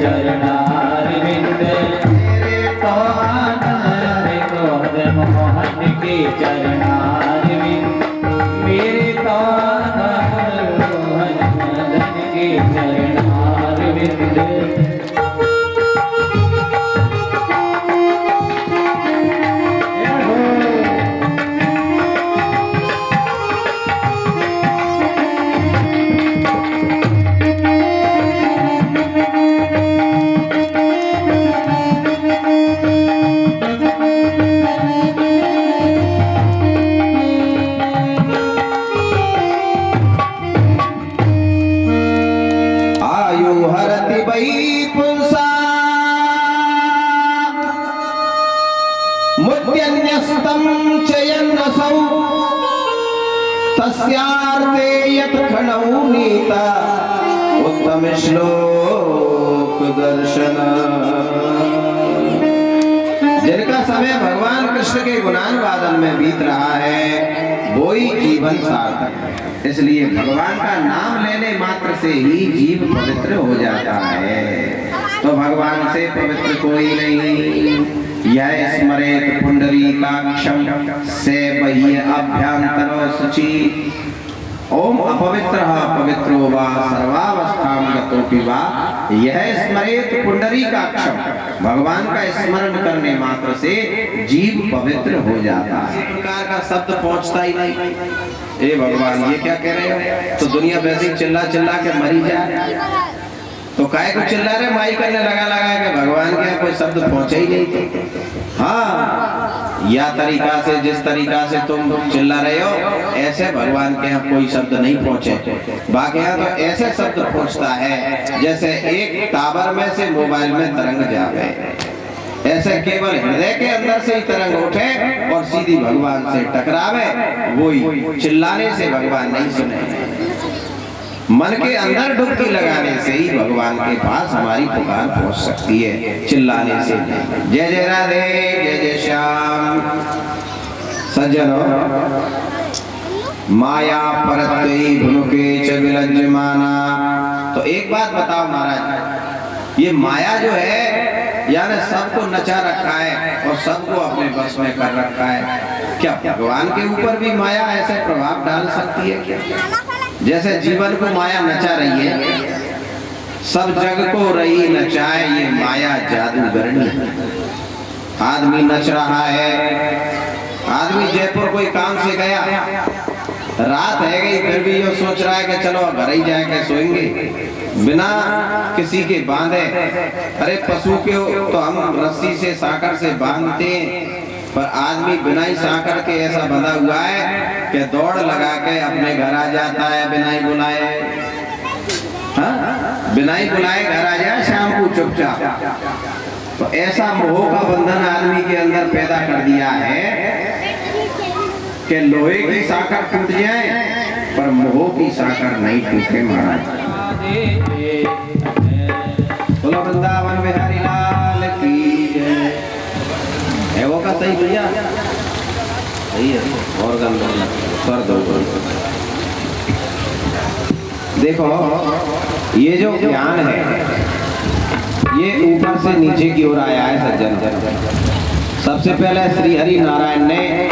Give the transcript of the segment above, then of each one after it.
चरणारविंद मेरे तो आनंद गोद मोहन के चरणारविंद मेरे तो आनंद मोहन मदन के चरणारविंद। मुद्यन्यस्तं चयन्नसौ तस्यार्थे यत्खणौ नीता उत्तम श्लोक दर्शन। जिनका समय भगवान कृष्ण के गुणान वादन में बीत रहा है वो ही जीवन सार्थक है। इसलिए भगवान का नाम लेने मात्र से ही जीव पवित्र हो जाता है। तो भगवान से पवित्र कोई नहीं। यह स्मरेत पुंडरीकाक्षं से बह्य अभ्यंतरो शुचि। ओम अपवित्रः पवित्रो वा सर्वावस्थां गतोऽपि वा यह स्मरेत पुंडरीकाक्षं। भगवान का स्मरण करने मात्र से जीव पवित्र हो जाता है। इस प्रकार का शब्द पहुंचता ही नहीं। ए भगवान ये क्या कह रहे हो? तो दुनिया वैसे ही चिल्ला चिल्ला के मरी जाए तो काय को चिल्ला रहे माई करने लगा के भगवान के कोई शब्द पहुंचे ही नहीं थे। हाँ या तरीका से जिस तरीका से तुम चिल्ला रहे हो ऐसे भगवान के यहाँ कोई शब्द नहीं पहुंचे। बाकी यहाँ तो ऐसे शब्द पहुंचता है जैसे एक टावर में से मोबाइल में तरंग जावे। ऐसे केवल हृदय के अंदर से ही तरंग उठे और सीधी भगवान से टकरावे। वही चिल्लाने से भगवान नहीं सुने। मन के अंदर डुबकी लगाने से ही भगवान के पास हमारी पुकार पहुंच सकती है, चिल्लाने से नहीं। जय जय राधे जय जय श्याम। सज्जनों माया परत्वयि भुनुके च विलज्जमाना। तो एक बात बताओ महाराज, ये माया जो है यानी सबको नचा रखा है और सबको अपने बस में कर रखा है। क्या भगवान के ऊपर भी माया ऐसे प्रभाव डाल सकती है क्या? जैसे जीवन को माया नचा रही है, सब जग को रही नचाए ये माया जादूगरनी। आदमी नच रहा है। आदमी जयपुर कोई काम से गया, रात है गई फिर भी ये सोच रहा है कि चलो घर ही जाके सोएंगे बिना किसी के बांधे। अरे पशु के तो हम रस्सी से सांकर से बांधते हैं, पर आदमी बिना ही सांकर के ऐसा बंधा हुआ है कि दौड़ लगा के अपने घर आ जाता है बिना ही बुलाए। हाँ? बिना ही बुलाए घर आ जाए शाम को चुपचाप। तो ऐसा मोह का बंधन आदमी के अंदर पैदा कर दिया है कि लोहे की सांकर टूट जाए पर मोह की सांकर नहीं टूटे महाराज। बोलो वृंदावन बिहारी लाल की जय। है वो का सही भैया? सही है और गंदा कर दो। देखो ये जो ज्ञान है ये ऊपर से नीचे की ओर आया है सज्जन। सबसे पहले श्री हरि नारायण ने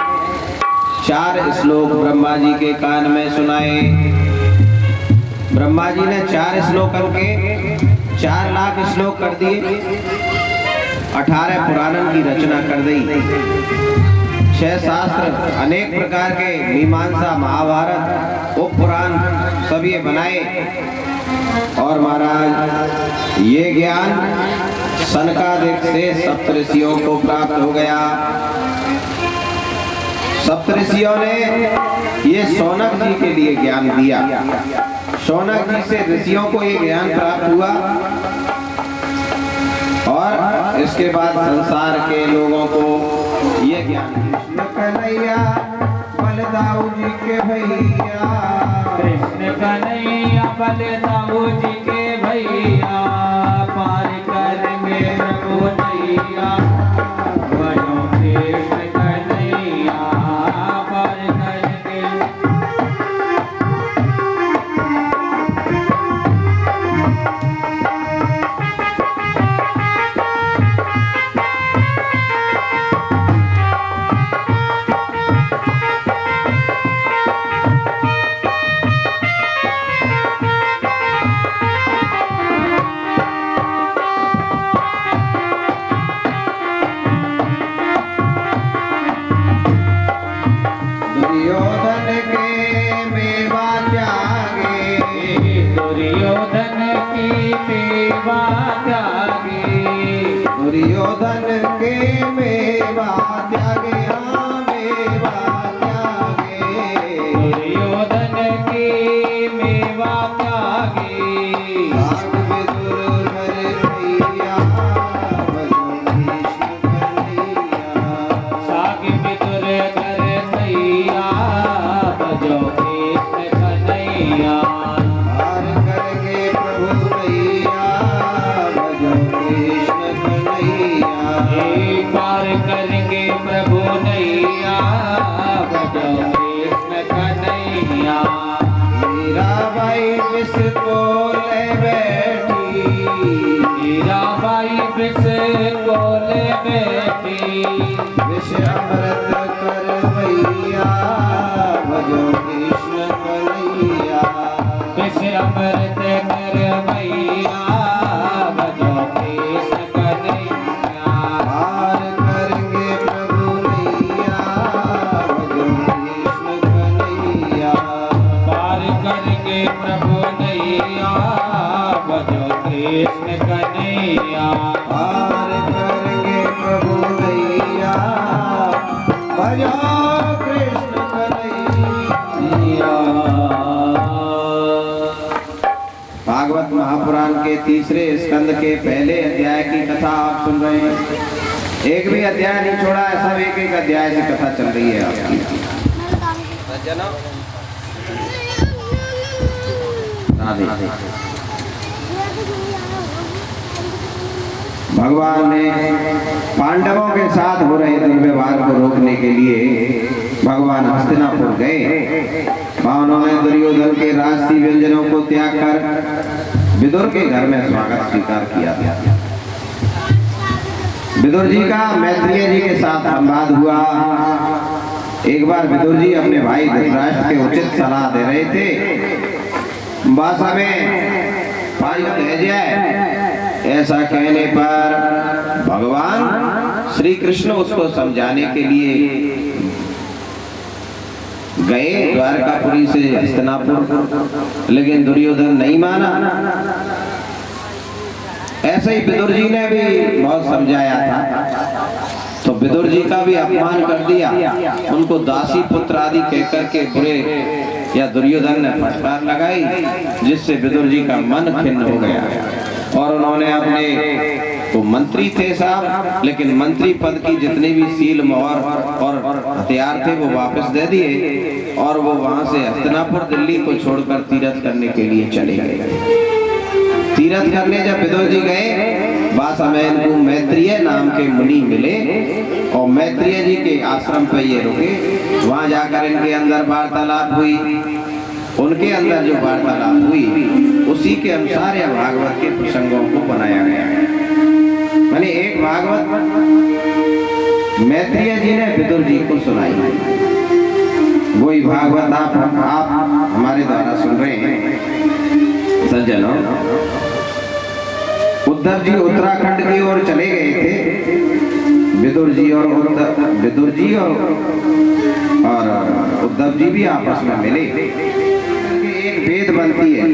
4 श्लोक ब्रह्मा जी के कान में सुनाए। ब्रह्मा जी ने 4 श्लोकन के 4 लाख श्लोक कर दिए। 18 पुराणन की रचना कर दी। 6 शास्त्र अनेक प्रकार के मीमांसा महाभारत उपपुराण सब ये बनाए। और महाराज ये ज्ञान सनकादिक से सप्तऋषियों को प्राप्त हो गया। सप्तऋषियों ने ये शौनक जी के लिए ज्ञान दिया। शौनक जी से ऋषियों को ये ज्ञान प्राप्त हुआ और इसके बाद संसार के लोगों को ये ज्ञान। कृष्ण कन्हैया बलदाऊ जी के भैया, कृष्ण कन्हैया बलदाऊ जी के भैया, पार करेंगे रघुनैया। बनो कृष्ण कन्हैया पार करेंगे। मेवा त्यागे, हाँ मेवा त्यागे। दुर्योधन की मेवा त्यागे, साग विदुर घर भैया, भजो कृष्ण कन्हैया। साग विदुर घर भैया, भजो कृष्ण कन्हैया। पार करके प्रभु नैया, भजो कृष्ण कन्हैया। हे पार करेंगे प्रभु नैया, भजो कृष्ण कन्हैया। मीराबाई विष को ले बैठी, मीराबाई विष को ले बैठी, विष अमृत कर भैया, भजो कृष्ण कन्हैया। विष अमृत कर भैया, भजो कृष्ण कन्हैया। पार करेंगे प्रभु नैया, भजो कृष्ण कन्हैया। पार करेंगे प्रभु नैया, भजो कृष्ण कन्हैया। पार करेंगे प्रभु नैया, भजो कृष्ण कन्हैया। भागवत महापुराण के तीसरे स्कंद के पहले अध्याय की कथा आप सुन रहे हैं। एक भी अध्याय नहीं छोड़ा है, सब एक एक अध्याय से कथा चल रही है आपकी। राधे। भगवान ने पांडवों के साथ हो रहे दुर्व्यवहार को रोकने के लिए भगवान हस्तिनापुर गए। वहां उन्होंने दुर्योधन के राजसी व्यंजनों को त्याग कर विदुर के घर में स्वागत स्वीकार किया। विदुर जी का मैत्रेय जी के साथ संवाद हुआ। एक बार विदुर जी अपने भाई धृतराष्ट्र के उचित सलाह दे रहे थे। भाषा में भाई कह जाए, ऐसा कहने पर भगवान श्री कृष्ण उसको समझाने के लिए गए द्वारकापुरी से हस्तिनापुर, लेकिन दुर्योधन नहीं माना। ऐसे ही विदुर जी ने भी बहुत समझाया था, तो विदुर जी का भी अपमान कर दिया। उनको दासी पुत्र आदि कहकर के बुरे या दुर्योधन ने फटकार लगाई, जिससे विदुर जी का मन खिन्न हो गया और उन्होंने अपने वो मंत्री थे साहब, लेकिन मंत्री पद की जितने भी सील मोहर और हथियार थे वो वापस दे दिए और वो वहां से हस्तिनापुर दिल्ली को छोड़कर तीर्थ करने के लिए चले गए। तीर्थ करने जब विदुर जी गए, वासा में इनको मैत्रेय नाम के मुनि मिले और मैत्रेय जी के आश्रम पे ये रुके। वहां जाकर इनके अंदर वार्तालाप हुई। उनके अंदर जो वार्तालाप हुई उसी के अनुसार यह भागवत के प्रसंगों को बनाया गया है। मैंने एक भागवत मैत्रेय जी ने विदुर जी को सुनाई, वही भागवत आप हमारे द्वारा सुन रहे हैं। सज्जनों, उद्धव जी उत्तराखंड की ओर चले गए थे। विदुर जी और उद्धव जी भी आपस में मिले। एक वेद बनती है,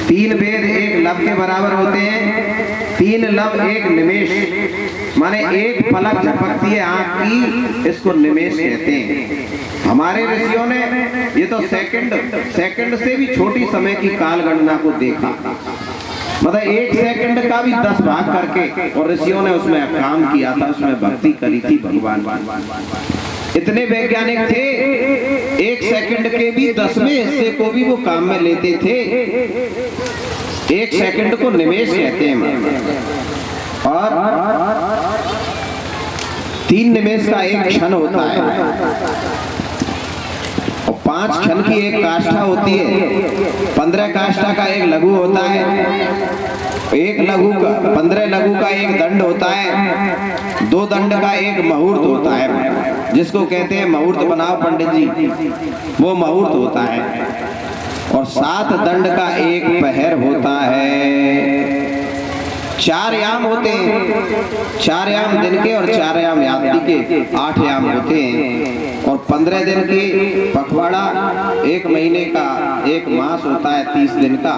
3 वेद एक लब के बराबर होते हैं। 3 लब एक निमेष, माने एक पलक झपकती है आंख की, इसको निमेष कहते हैं। हमारे ऋषियों ने ये तो सेकंड से भी छोटी समय की काल गणना को देखा, मतलब 1 सेकंड का भी 10 भाग करके, और ऋषियों ने उसमें काम किया था, उसमें भक्ति करी थी भगवान। इतने वैज्ञानिक थे, 1 सेकंड के भी 10वें हिस्से को भी वो काम में लेते थे। 1 सेकंड को निमेष कहते हैं। और 3 निमेष का एक क्षण होता है और 5 क्षण की एक काष्ठा होती है। 15 काष्ठा का एक लघु होता है। 15 लघु का एक दंड होता है। 2 दंड का एक मुहूर्त होता है, जिसको कहते हैं मुहूर्त बनाओ पंडित जी, वो मुहूर्त होता है। और 7 दंड का एक पहर होता है। 4 याम होते हैं, 4 याम दिन के और 4 याम रात्रि के, 8 याम होते हैं। और 15 दिन के पखवाड़ा, 1 महीने का 1 मास होता है 30 दिन का।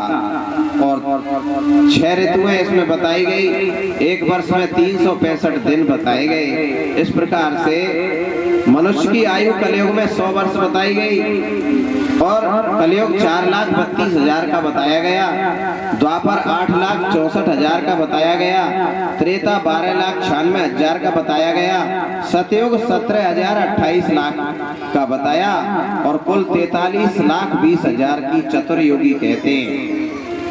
और 6 ऋतुएं इसमें बताई गई। एक वर्ष में 365 दिन बताए गए। इस प्रकार से मनुष्य की आयु कलयुग में 100 वर्ष बताई गई और कलयुग 4,32,000 का बताया गया। द्वापर 8,64,000 का बताया गया। त्रेता 12,96,000 का बताया गया। सतयुग 17,028 लाख का बताया और कुल 43,20,000 की चतुर्युगी कहते हैं।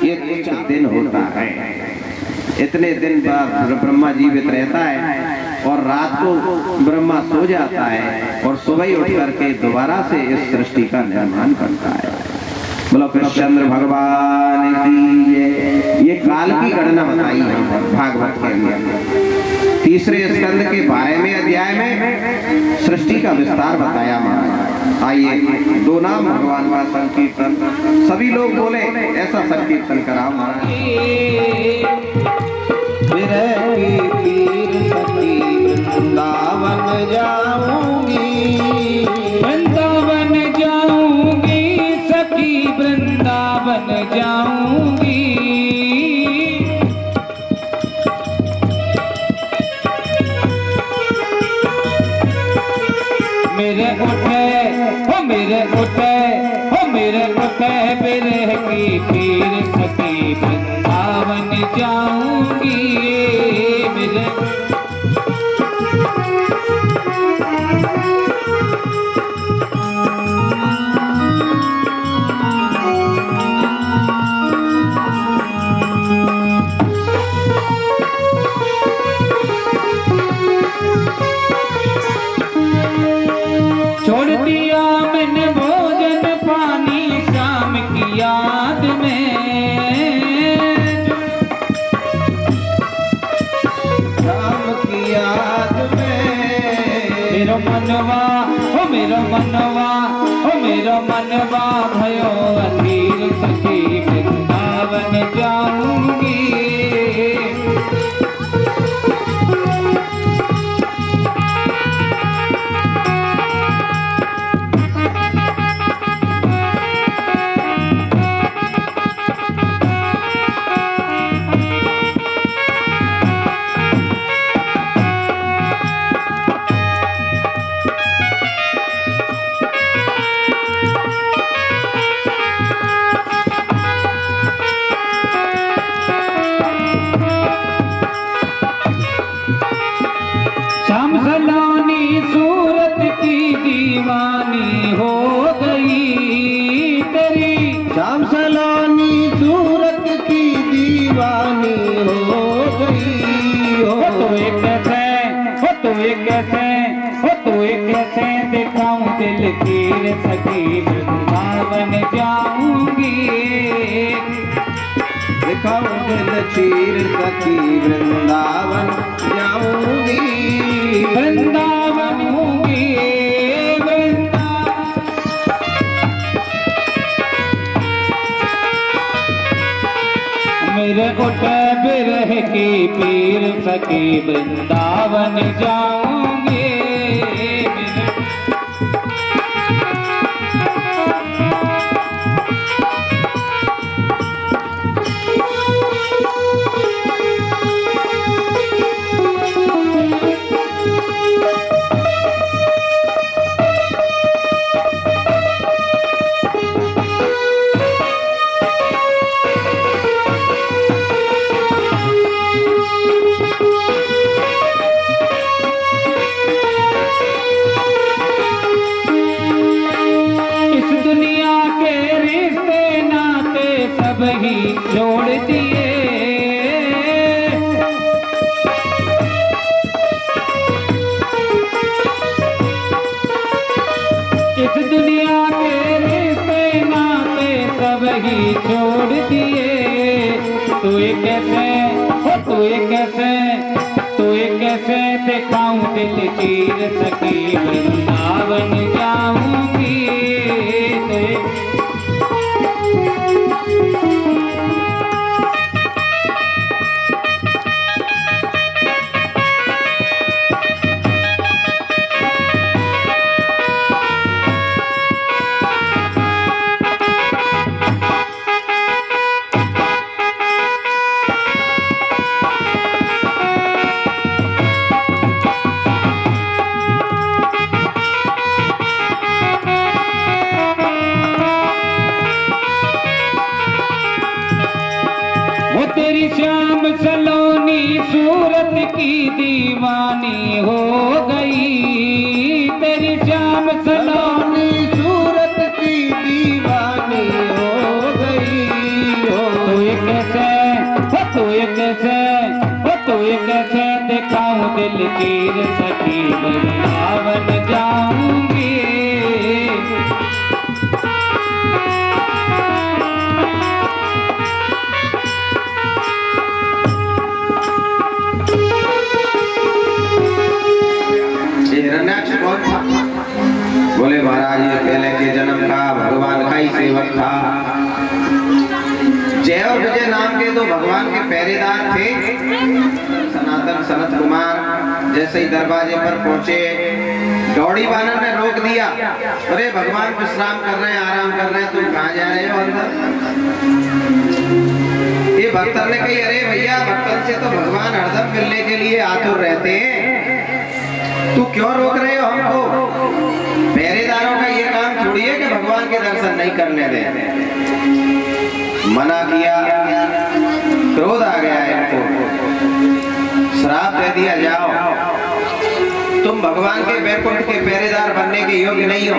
ये कुछ दिन होता है। इतने दिन बाद ब्रह्मा जीवित रहता है और रात को ब्रह्मा सो जाता है और सुबह ही उठ करके दोबारा से इस सृष्टि का निर्माण करता है। बोलो कृष्णचंद्र भगवान की जय। ये काल की गणना बताई है भागवत के अंदर। तीसरे स्कंद के 12वें अध्याय में सृष्टि का विस्तार बताया महाराज। आइए दो नाम भगवान का संकीर्तन सभी लोग बोले, ऐसा संकीर्तन कराओ महाराज। विरह की पीर सखी वृंदावन जाऊंगी, वृंदावन जाऊंगी सखी, वृंदावन जाऊंगी। मेरे उठे हो मेरे उठे हो मेरे उठे बिरह की पीर सखी, वृंदावन जाऊंगी। मेरे छोड़ दिया मैंने भोजन पानी शाम की याद में, शाम की याद में। मेरो मनवा हो मेरो मनवा हो मेरो मनवा भयो अधीर सखी, वृंदावन जाऊंगी। श्याम सलोनी सूरत की दीवानी हो गई तेरी, श्याम सलोनी सूरत की दीवानी हो गई हो। तो एक कैसे हो तो एक कैसे हो तो एक कैसे दिखाऊं दिल की रे सखी, वृंदावन जाऊंगी। दिखाऊं दिल चीर सखी, वृंदावन जाऊंगी। वृंदावन होंगी मेरे उठे बिरह की पीर सखी, वृंदावन जाऊंगी। मेरे जोड़ दिए इस दुनिया के रिश्ते नाते सब ही छोड़ दिए। तू एक कैसे हो तू एक कैसे तू एक कैसे दिखाऊं दिल चीर सकी, वृंदावन जाऊंगी। तेरी श्याम सलोनी सूरत की दीवानी हो गई, तेरी श्याम सलोनी सूरत की दीवानी हो गई। तू ये कैसे, तू ये कैसे, तू ये कैसे दिखाऊं दिल की सखी, वृंदावन जाऊंगी। हिरण्याक्ष कौन था? बोले महाराज ये पहले के जन्म का भगवान का ही सेवक था। जय और विजय नाम के दो भगवान के पहरेदार थे। सनातन सनत कुमार जैसे ही दरवाजे पर पहुंचे, दौड़ी वानर ने रोक दिया। अरे भगवान विश्राम कर रहे हैं, आराम कर रहे हैं, तुम कहाँ जा रहे हो अंदर? ये भक्तन ने कही, अरे भैया भक्तन से तो भगवान हरदम मिलने के लिए आतुर रहते हैं, तू क्यों रोक रहे हो हमको? पहरेदारों का ये काम छोड़िए कि भगवान के दर्शन नहीं करने दें। मना किया, क्रोध आ गया इनको, श्राप दे दिया, जाओ तुम भगवान के वैकुंठ के पहरेदार बनने के योग्य नहीं हो,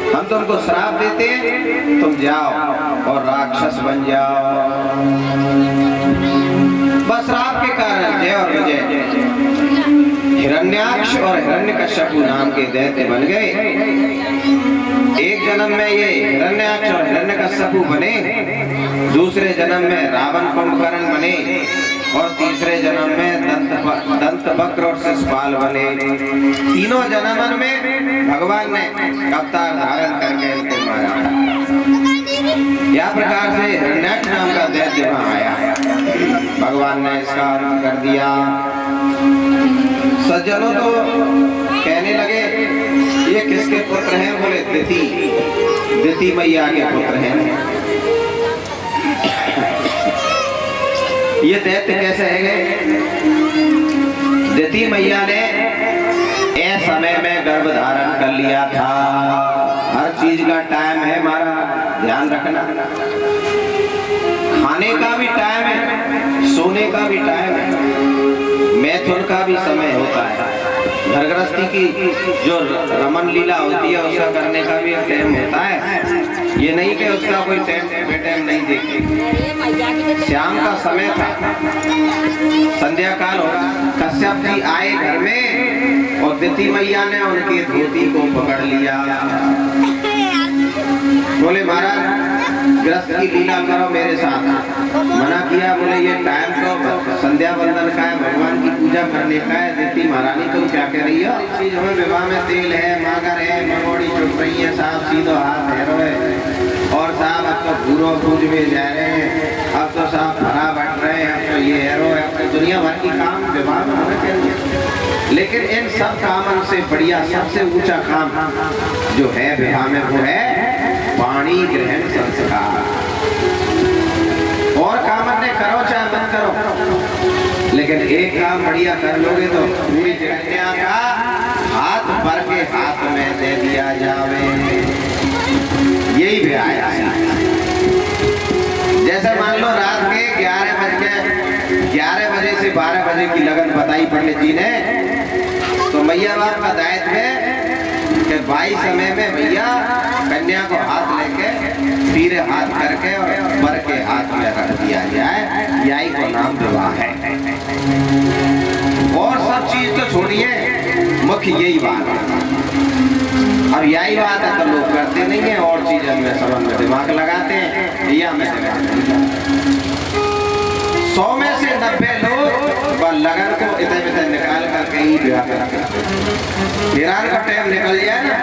हम तुमको श्राप देते हैं, तुम जाओ और राक्षस बन जाओ। बस श्राप के कारण जय और विजय हिरण्याक्ष और हिरण्यकश्यपु नाम के दैत्य बन गए। एक जन्म में ये हिरण्याक्ष और हिरण्यकश्यपु बने, दूसरे जन्म में रावण कुंभकर्ण बने और तीसरे जन्म में दंतवक्र और शिशुपाल बने। तीनों जन्मों में भगवान ने अवतार धारण करके इनको मारा। यह प्रकार से हिरण्याक्ष नाम का दैत्य वहां आया, भगवान ने इसका अंत कर दिया। सज्जनों तो कहने लगे ये किसके पुत्र हैं? बोले दिति मैया के पुत्र हैं। ये दैत्य कैसे है? दिति मैया ने ऐसे समय में गर्भ धारण कर लिया था। हर चीज का टाइम है, हमारा ध्यान रखना। खाने का भी टाइम है, सोने का भी टाइम है, मैथुन का भी समय होता है, घर गृहस्थी की जो रमन लीला होती है उसका करने का भी एक टाइम होता है। ये नहीं कि उसका कोई टाइम नहीं देखे। शाम का समय था, संध्या काल हो, कश्यप जी आए घर में और दिति मैया ने उनकी धोती को पकड़ लिया। बोले महाराज गृहस्थ की लीला करो मेरे साथ। मना किया, बोले ये टाइम तो संध्या वंदन का है, भगवान की पूजा करने का है। दिति महारानी तुम क्या कह रही हो? चीज हमें विवाह में तेल है, मागर है, मंगोड़ी चुप रही है, साहब सीधो हाथ है और साहब अब तो भूरो पूज में जा रहे हैं, अब तो साहब भरा बट रहे हैं, अब तो ये हेरो है, अब तो दुनिया भर की काम विवाह में होना चाहिए। लेकिन इन सब कामों से बढ़िया सबसे ऊंचा काम जो है विवाह में वो है वाणी ग्रहण संस्कार। और काम अपने करो चाहे मत करो, लेकिन एक काम बढ़िया कर लोगे तो पूरी कन्या का हाथ भर के हाथ में दे दिया जावे। यही भी आया है। जैसे मान लो रात के 11 बजे से 12 बजे की लगन बताई पंडित जी ने, तो मैया बाप का दायित्व है कि भाई समय में भैया कन्या को हाथ लेके सीधे हाथ करके और बर के हाथ में रख दिया जाए। यही को नाम विवाह है। और सब चीज तो छोड़िए, मुख्य यही बात है। अब यही बात है तो लोग करते नहीं है, और चीज में सबन में दिमाग लगाते हैं। या में 100 में से 90 लोग लगन को इधर निकाल कर कहीं ब्याह करते हैं। हिरान का टाइम निकल जाए ना,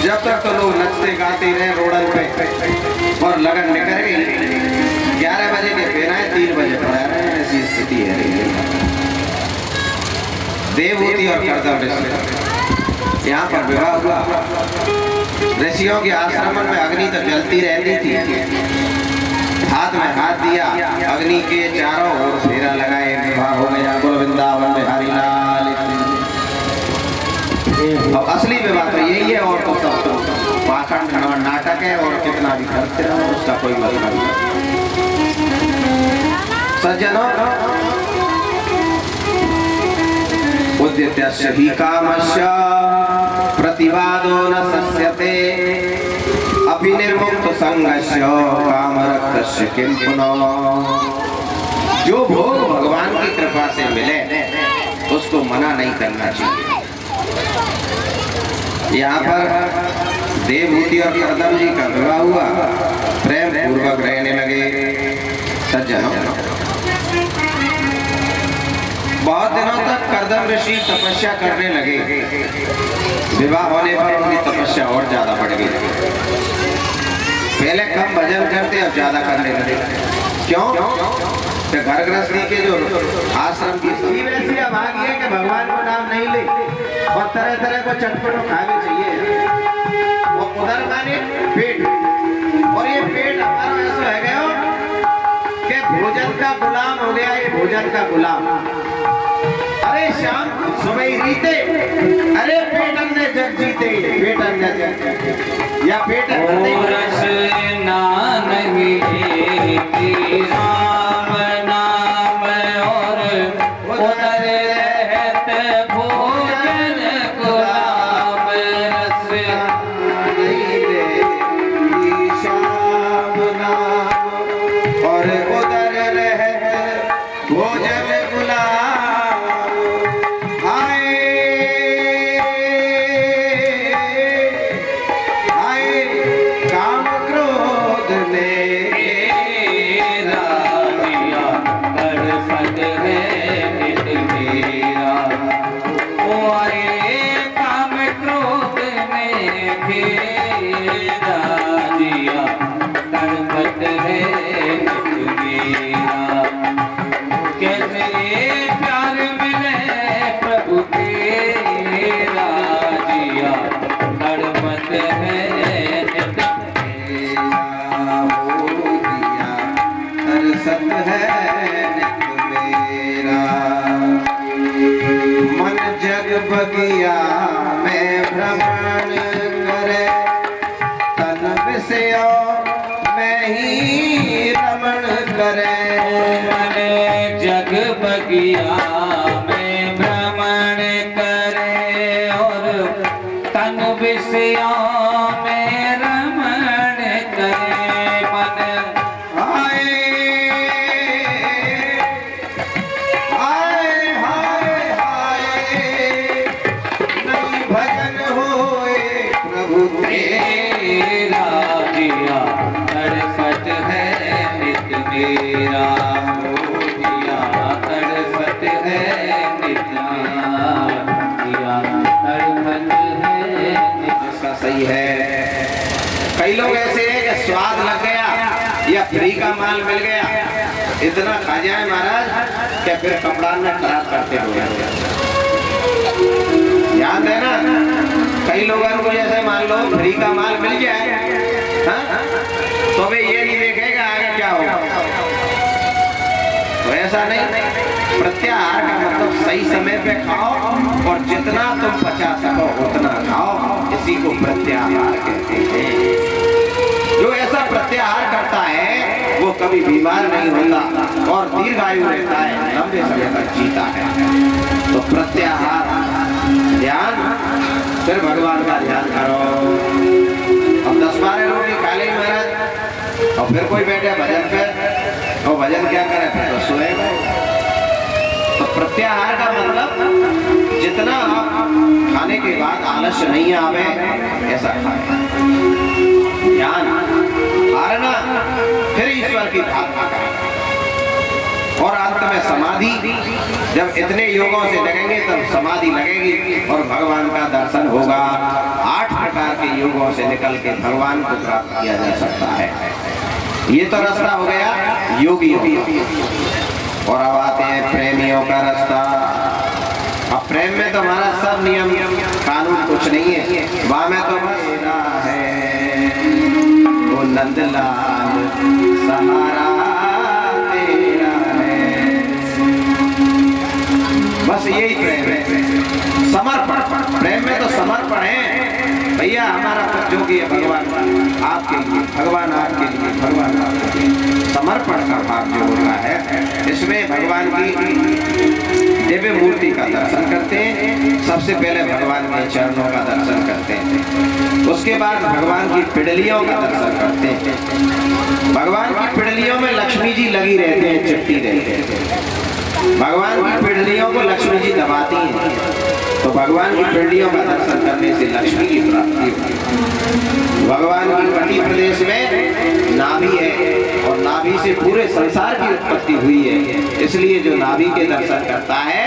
जब तक तो लोग नचते गाते रहे रोडन पे, और लगन निकल गई 11 बजे के फिर आए 3 बजे पर आ रहे हैं। ऐसी स्थिति है। देवहूति और कर्तव्य यहाँ पर विवाह हुआ। ऋषियों के आश्रम में अग्नि तो जलती रहती थी। हाथ में हाथ दिया, अग्नि के चारों ओर फेरा लगाए, विवाह हो गया। बोलो वृंदावन बिहारी लाल। अब असली विवाह तो यही है, और तो सब पाखंड नाटक है, और कितना भी करते रहो उसका कोई मतलब नहीं। सज्जनों, उद्यतस्य हि कामस्य प्रतिवादो न सस्यते अपि निर्मुक्त संगस्य कामरक्तस्य किं पुनः। जो भोग भगवान की कृपा से मिले उसको मना नहीं करना चाहिए। यहाँ पर देवभूति और करदम जी का विवाह हुआ, प्रेम पूर्वक रहने लगे। सज्जनों, बहुत दिनों तक करदम ऋषि तपस्या करने लगे। विवाह होने पर उनकी तपस्या और ज्यादा बढ़ गई। पहले कम भजन करते, अब ज्यादा करने लगे। क्यों? तो घर गृहस्थी के जो आश्रम की स्थिति वैसी अब आ गई है कि भगवान को नाम नहीं ले और तरह तरह को चटपटो खावे चाहिए। और उधर माने पेट, और ये पेट हमारा ऐसा है गया कि भोजन का गुलाम हो गया। ये भोजन का गुलाम, अरे शाम सुबह रीते, अरे पेट अन्य जग जीते, पेट अन्य जग या पेट नहीं राम नाम और उधर रहते भोजन गुलाम रस नहीं देती शाम नाम और उधर रहते भोजन गुलाम। हाय हाय काम क्रोध ने बगिया में भ्रमण करे, तन विषयों में ही रमण करे। मन जग बगिया में भ्रमण करे और तन विषयों में रमण करे। मन हाय हाय हाय हाय नहीं भजन होए प्रभु तेरा जिया तड़पत है नित मेरा, जिया तड़पत है नित मेरा, जिया तड़पत है नित। इसका सही है। कई लोग ऐसे हैं कि स्वाद लग गया या फ्री का माल मिल गया, इतना खा जाए महाराज कि फिर कपड़ा में खराब करते हुए। याद है ना, कई लोगों को जैसे मान लो फ्री का माल मिल जाए, हाँ? तो वे ये नहीं देखेगा आगे क्या होगा। तो ऐसा नहीं, प्रत्याहार का मतलब सही समय पे खाओ और जितना तुम पचा सको उतना खाओ, इसी को प्रत्याहार कहते हैं। जो ऐसा प्रत्याहार करता है वो कभी बीमार नहीं होता और दीर्घायु रहता है, लंबे समय तक जीता है। तो प्रत्याहार ध्यान, फिर भगवान का ध्यान करो। अब 10-12 रोटी खा लेंगे महाराज और फिर कोई बैठे भजन पे, और भजन क्या करे, फिर तो सोएगा। तो प्रत्याहार का मतलब जितना आप खाने के बाद आलस्य नहीं आवे ऐसा खाए। ध्यान हारना, फिर ईश्वर की प्रार्थना करें और अंत में समाधि। जब इतने योगों से लगेंगे तब समाधि लगेगी और भगवान का दर्शन होगा। 8 प्रकार के योगों से निकल के भगवान को प्राप्त किया जा सकता है। ये तो रास्ता हो गया योगी। और अब आते हैं प्रेमियों का रास्ता। अब प्रेम में तो हमारा सब नियम कानून कुछ नहीं है, वहां में तो बस है वो नंदलाल सहारा तेरा है, बस यही प्रेम है। समर्पण, प्रेम में तो समर्पण है भैया। हमारा जो कि है भगवान आपके लिए, भगवान आपके लिए, भगवान आपके लिए। समर्पण का भाव जो होता है इसमें भगवान की दिव्य मूर्ति का दर्शन करते हैं। सबसे पहले भगवान के चरणों का दर्शन करते हैं, उसके बाद भगवान की पिंडलियों का दर्शन करते हैं। भगवान की पिंडलियों में लक्ष्मी जी लगी रहते हैं, चिपटी रहते हैं। भगवान की पिंडलियों को लक्ष्मी जी दबाती हैं, तो भगवान की पिंडलियों का दर्शन करने से लक्ष्मी की प्राप्ति होती है। भगवान की कटी प्रदेश में नाभि है और नाभि से पूरे संसार की उत्पत्ति हुई है, इसलिए जो नाभि के दर्शन करता है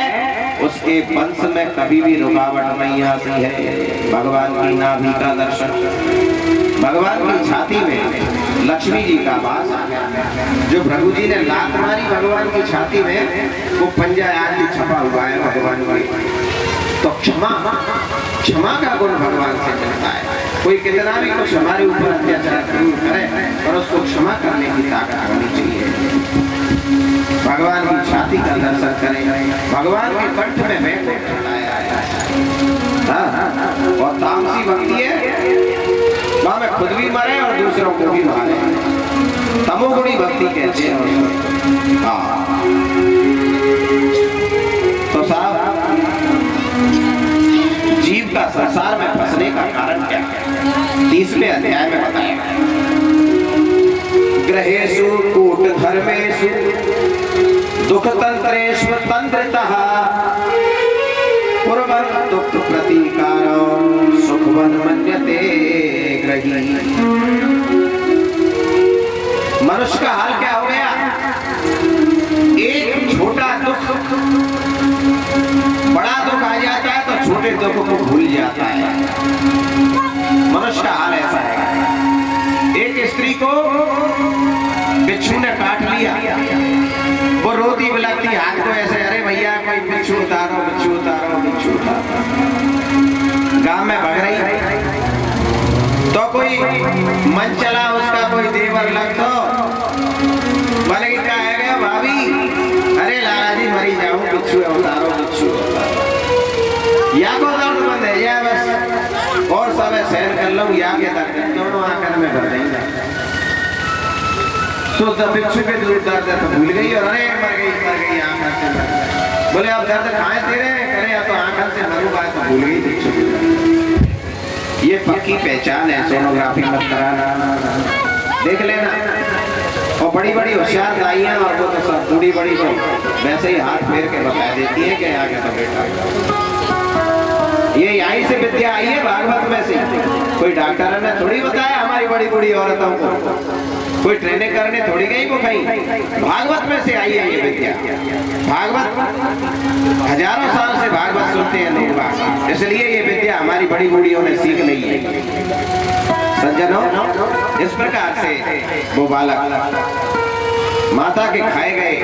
उसके वंश में कभी भी रुकावट नहीं आती है। भगवान की नाभि का दर्शन, भगवान की छाती में लक्ष्मी जी का वास आ गया। जो प्रभु जी ने लात मारी भगवान की छाती में, वो पंजा आदि छपा हुआ है भगवान की। तो क्षमा, क्षमा का गुण भगवान से मिलता है। कोई कितना भी कुछ हमारे ऊपर अत्याचार जरूर करे, पर उसको क्षमा करने की ताकत होनी चाहिए। भगवान की छाती का दर्शन करें, भगवान के कंठ में वैकुंठ छाया है। और तामसी भक्ति है, वहां में खुद भी मरे और दूसरों को भी मारे, तमोगुणी भक्ति कहते हैं उसको। हाँ, तो साहब जीव का संसार में फंसने का कारण क्या है? 30वें अध्याय में बताया, ग्रहेषु कूट धर्मेषु दुख तंत्रेषु तंत्रितः कुर्वन् दुःख प्रतीकारं सुखवन् मन्यते ग्रही। मनुष्य का हाल क्या हो गया? एक छोटा दुख, बड़ा दुख आ जाता है तो छोटे दुख को भूल जाता है। मनुष्य का हाल ऐसा है। एक स्त्री को बिच्छू ने काट लिया, वो रोती बिलखती, हाथ को ऐसे, अरे भैया कोई बिच्छू उतारो, बिच्छू उतारो, बिच्छू उतारो। गांव में भग रही तो कोई मन चला उसका, कोई देवर लग तो बोले क्या है गया भाभी, अरे लाला जी मरी जाऊं, बिच्छू उतारो, बिच्छू उतारो। या को दर्द बंद है या बस, और सब सहन कर लूं या के दर्द दोनों आंखन में भर देंगे। तो जब बिच्छू के दूर दर्द है तो भूल गई, और अरे मर गई आंखन से मर गई। बोले अब दर्द खाए तेरे करे, या तो आंखन से मरूंगा तो भूल गई बिच्छू। ये पक्की पहचान है, सोनोग्राफी मत कराना, देख लेना। और बड़ी बड़ी होशियार दाइयां, और वो तो सब बूढ़ी बड़ी तो वैसे ही हाथ फेर के बता देती है कि आगे तो बेटा ये यहीं से विद्या आई है, भागवत में से। कोई डॉक्टर ने थोड़ी बताया हमारी बड़ी बूढ़ी औरतों को, कोई ट्रेनिंग करने थोड़ी गई वो कहीं, भागवत में से आई है ये विद्या। भागवत हजारों साल से भागवत सुनते हैं लोग, इसलिए ये विद्या हमारी बड़ी बूढ़ियों ने सीख ली है। सज्जनों, इस प्रकार से वो बालक माता के खाए गए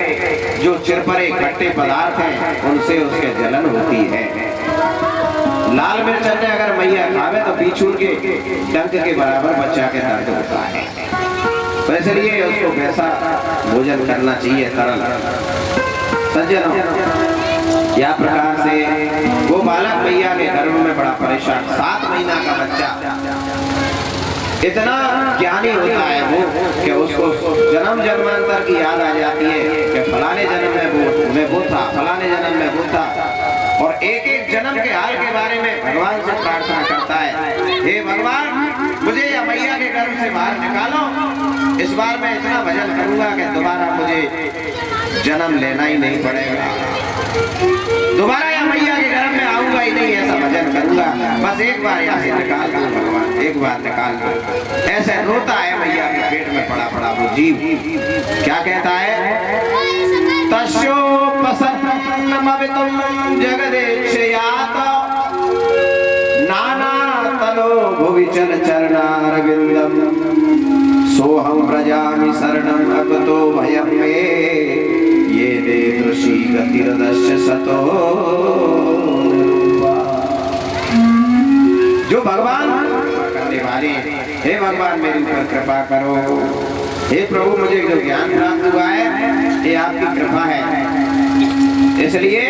जो चिरपरे खट्टे पदार्थ हैं, उनसे उसके जलन होती है। लाल मिर्च ने अगर मैया खावे तो बिच्छू के डंक के बराबर बच्चा के दर्द होता है, तो इसलिए उसको वैसा भोजन करना चाहिए, तरल। सज्जनों, या प्रकार से वो बालक मैया के गर्भ में बड़ा परेशान, 7 महीना का बच्चा इतना ज्ञानी होता है वो कि उसको जन्म जन्मांतर की याद आ जाती है कि फलाने जन्म में वो था, फलाने जन्म में वो था, और एक एक जन्म के हाल के बारे में भगवान से प्रार्थना करता है, हे भगवान मुझे या मैया के गर्भ से बाहर निकालो, इस बार मैं इतना भजन करूंगा कि दोबारा मुझे जन्म लेना ही नहीं पड़ेगा, दोबारा या मैया के गर्भ में आऊंगा ही नहीं, ऐसा भजन करूंगा, बस एक बार यहाँ से निकाल दो भगवान, एक बार निकाल दो। ऐसे रोता है मैया के पेट में पड़ा पड़ा वो जीव। क्या कहता है? तस्योपसन्नमवितुं जगदेक्षयात नाना तनो भुवि चल चरणारविंदम सोहम व्रजामि शरणं अकुतो भयं मे ये देदृशी गतिर्दस्य सतो। जो भगवान करने वाले, हे भगवान मेरे ऊपर कृपा करो, हे प्रभु मुझे जो ज्ञान प्राप्त हुआ है ये आपकी कृपा है। इसलिए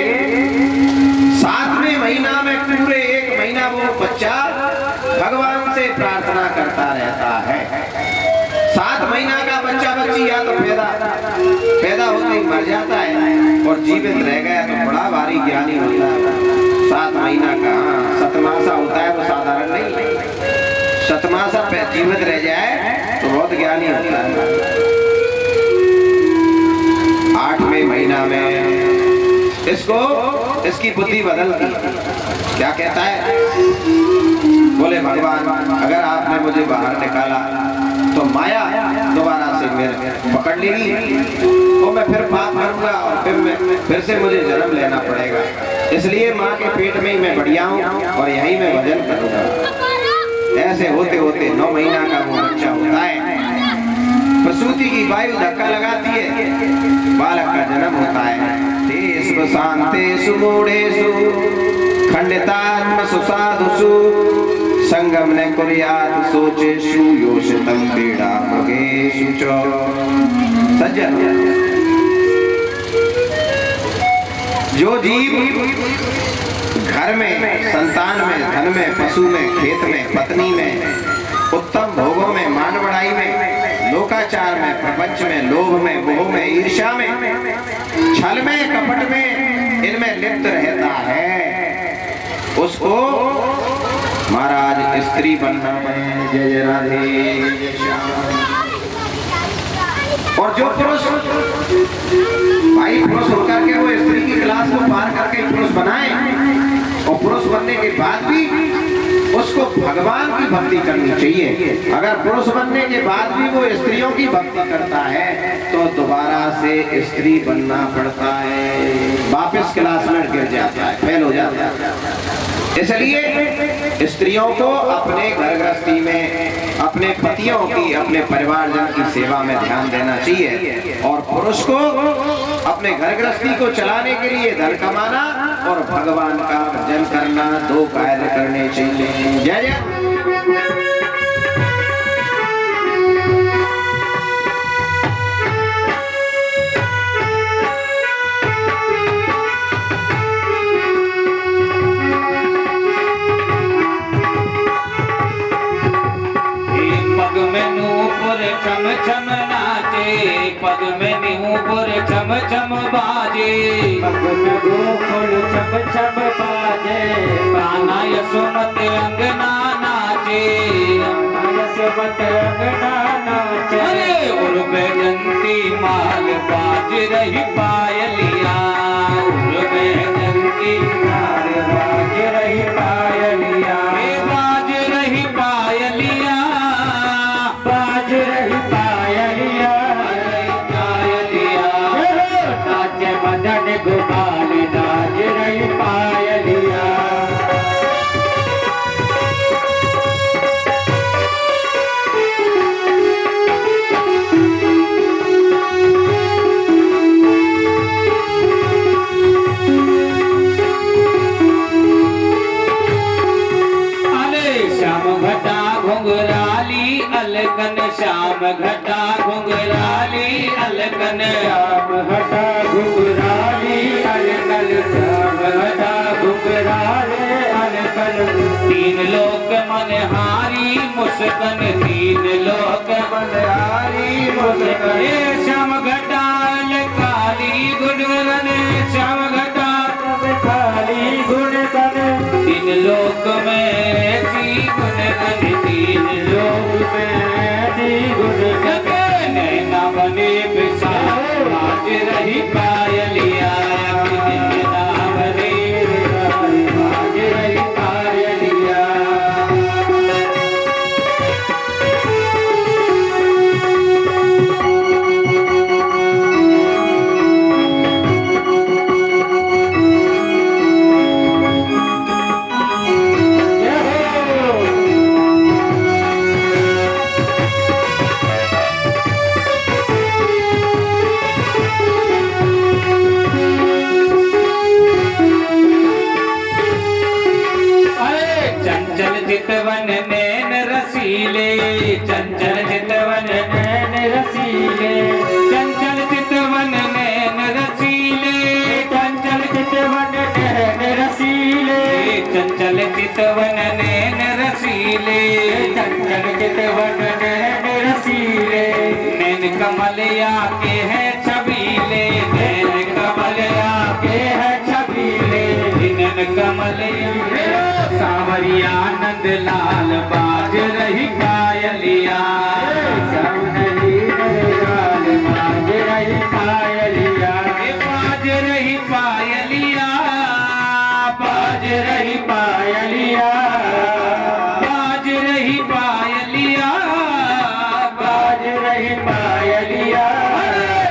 7वें महीना में पूरे 1 महीना वो बच्चा भगवान से प्रार्थना करता रहता है। 7 महीना का बच्चा बच्ची या तो पैदा पैदा होते ही मर जाता है और जीवित रह गया तो बड़ा भारी ज्ञानी होता है। 7 महीना का 7मासा होता है, वो साधारण नहीं। 7मासा पे जीवित रह जाए तो बहुत ज्ञानी होता है। 8वें महीना में इसकी बुद्धि बदलती। क्या कहता है? बोले भगवान, अगर आपने मुझे बाहर निकाला तो माया दोबारा से मेरे पकड़ लेगी तो मैं फिर पाप करूंगा और फिर से मुझे जन्म लेना पड़ेगा। इसलिए माँ के पेट में ही मैं बढ़िया हूँ और यहीं मैं भजन करूंगा। ऐसे होते होते 9 महीना का वो बच्चा होता है। प्रसूति की वायु धक्का लगाती है, बालक का जन्म होता है। तेषु शान्तेषु मूढ़ेषु खंडितात्मसु साधुषु संगम न कुर्यात् शोचेषु योषितं पीड़ा मृगेषु च। सज्जन, जो जीव घर में, संतान में, धन में, पशु में, खेत में, पत्नी में, उत्तम भोगों में, मान बढ़ाई में, लोकाचार में, प्रपंच में, लोभ में, मोह में, ईर्ष्या में, छल में, कपट में, इनमें लिप्त रहता है, उसको महाराज स्त्री बनना है। जय जय राधे जय श्याम। और जो पुरुष भाई पुरुष होकर के वो स्त्री की क्लास को पार करके पुरुष बनाए और पुरुष बनने के बाद भी उसको भगवान की भक्ति करनी चाहिए। अगर पुरुष बनने के बाद भी वो स्त्रियों की भक्ति करता है तो दोबारा से स्त्री बनना पड़ता है, वापस क्लास में गिर जाता है, फेल हो जाता है। इसलिए स्त्रियों को अपने घर गृहस्थी में अपने पतियों की, अपने परिवारजन की सेवा में ध्यान देना चाहिए और पुरुष को अपने घर गृहस्थी को चलाने के लिए धन कमाना और भगवान का भजन करना, 2 कार्य करने चाहिए। जय जय। छम छम नाचे, पग में नूपुर छम छम बाजे, पग में गोकुल छम छम बाजे, कान्हा यशोमत अंगना नाचे, यशोमत अंगना नाचे। अरे उर्वे जंती माल बाज रही पायलिया, उर्वे जंती माल बाज रही पायलिया, बाज रही पायलिया, बाज रही पायलिया, पायलिया, नाचे मदन गोपाल, नाच रही पायलिया। अलकन श्याम घटा घुंघराली, अलकन श्याम घटा घुंघराली, अलकन श्याम घटा घुंघराली, अलकन। 3 लोक मनहारी मुस्कन, 3 लोक मनहारी मुस्कन, श्याम घटा काली गुणगन, श्याम घटा खाली गुणगन। 3 लोक में ऐसी गुणगन, 3 लोक में ऐसी गुणगन। नैना बने विशाल, नाच रही पायलिया, नैना बने विशाल, नाच रही पायलिया। चितवन नैन रसीले, चंचल चितवन नैन रसीले, चंचल चितवन नैन रसीले, चंचल चितवन नैन रसीले, चंचल चितवन नैन रसीले, चंचल चितवन नैन रसीले। नैन कमलिया के है छवि छबीले, नैन कमल आके है छबीले, नैन कमल सावरिया नंद लाल बाज रही पायलिया, बाज रही पायलिया, बाज रही पायलिया, बाज रही पायलिया, बाज रही पायलिया, बाज रही पायलिया,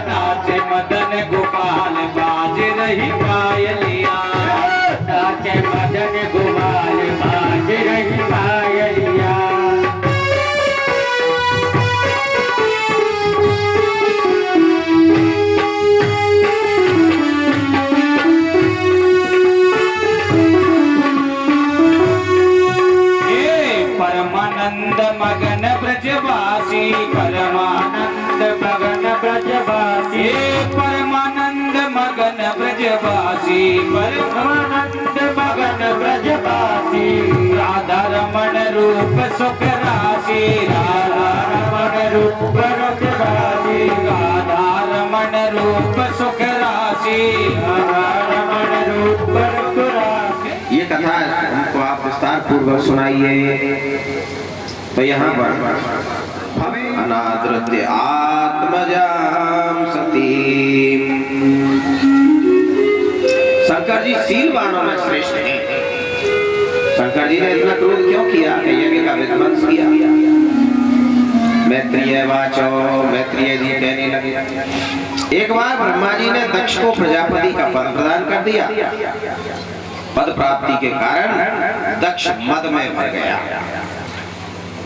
नाचे मदन गोपाल बाज रही पायलिया, नाचे मदन गोपाल बाज रही पायलिया। परमानंद मगन ब्रजवासी, परमानंद मगन ब्रजवासी, परमानंद मगन ब्रजवासी, परमानंद मगन ब्रजवासी, राधा रमण रूप सुख राशि, राधा रमण रूप सुख राशि, राधा रमण रूप सुख राशि, राधा रमण रूप सुख राशि। ये कथा हमको आप विस्तार पूर्वक सुनाइए। तो यहाँ पर अनादृत्य आत्मजाम सती, शंकर जी शीलवानों में श्रेष्ठ हैं। शंकर जी ने इतना क्रोध क्यों किया? यज्ञ का विध्वंस किया। मैत्रेय वाचो, मैत्रेय जी कहने लगे। एक बार ब्रह्मा जी ने दक्ष को प्रजापति का पद प्रदान कर दिया। पद प्राप्ति के कारण दक्ष मद में भर गया।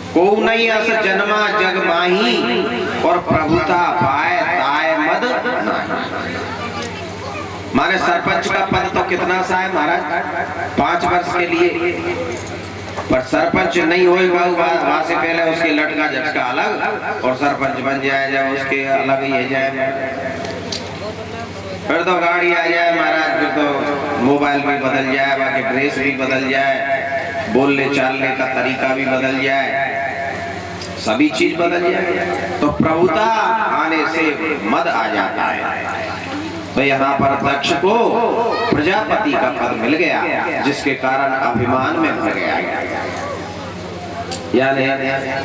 को नहीं अस जन्मा जग माही, और प्रभुता पाए ताय मद नाही। माने सरपंच का पद तो कितना सा है महाराज? 5 वर्ष के लिए। पर सरपंच नहीं होएगा वहां से पहले उसके लटका झटका अलग, और सरपंच बन जाए जब उसके अलग ही है जाए। फिर तो गाड़ी आ जाए महाराज, फिर तो मोबाइल भी बदल जाए, बाकी ड्रेस भी बदल जाए, बोलने चालने का तरीका भी बदल जाए, सभी चीज बदल जाए। तो प्रभुता आने से मद आ जाता है। तो यहाँ पर दक्ष को प्रजापति का पद मिल गया, जिसके कारण अभिमान में भर गया। यानी